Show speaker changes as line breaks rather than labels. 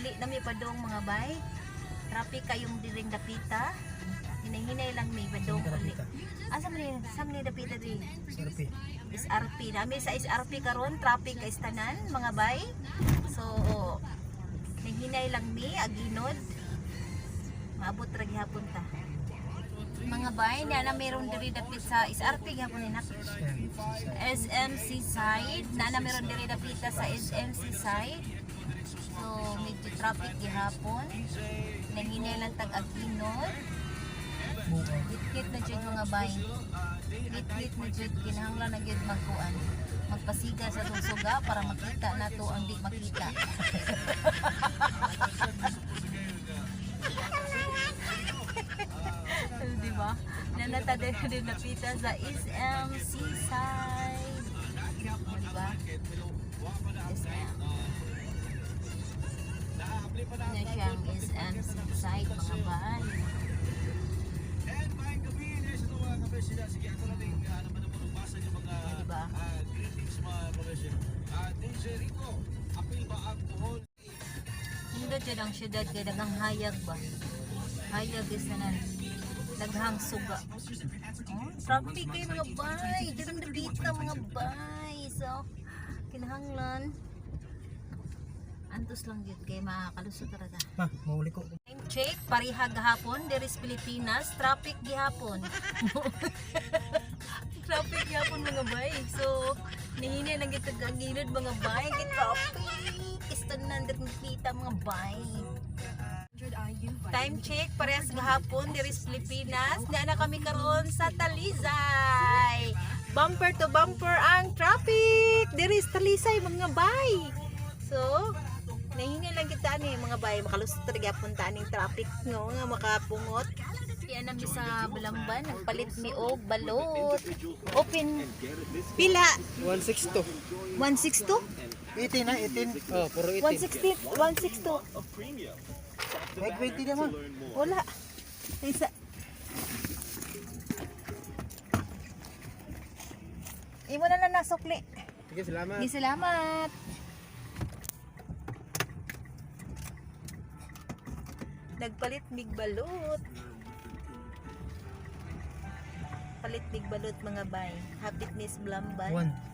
uli na may padong mga bay. Traffic kayong diring dapita. Hinahinay lang may padong uli. Asa man ni dapita di?
SRP.
SRP. Nami sa SRP karon traffic kay tanan mga bay. So hinahinay lang mi aginod. Maabot ra gihapon ta. Mga bay na meron diri dapit sa SRP gihapon ni nak. SMC side na meron diri dapita sa SMC side. So medyo traffic gihapon. Nanginay lang tag aginod. Hit na jud mga bay. Hit na jud kinahanglan na gyud magkuan. Magpasiga sa suga para makita nato ang di makita. Di ba? Nanata din napita sa SMC side. Di ba? SM. Yan siyang SMC side mga bay. Diba? Hindi dyan ang syudad kaya daghang hayag ba? Hayag is na daghang suga. Traffic kayo mga bay. Dito nabita mga bay. So, kinahanglan. Antos lang yun kaya makakalusot talaga.
Ma, mahuli ko.
Time check, pariha gahapon, there is Pilipinas, traffic gihapon. Traffic gihapon mga bay. So, nihina lang ito gagilid mga bay. Traffic! Istanan din kita mga bay. Time check, parehas gahapon, there is Pilipinas. Na kami karon sa Talisay. Bumper to bumper ang traffic. There is Talisay mga bay. So, nahinga lang kita ni mga bay makalusot talaga punta ning traffic no nga makapungot. Yan nami sa Balamban nagpalit mi og balot. Open pila
162.
162?
18 na, 18. Oh, puro 18.
160 162.
May 20 naman.
Wala. Isa. Imo na lang nasukli.
Sige, salamat.
Salamat. Nagpalit mig balot. Palit mig balot mga bay. Happiness Balamban.
1.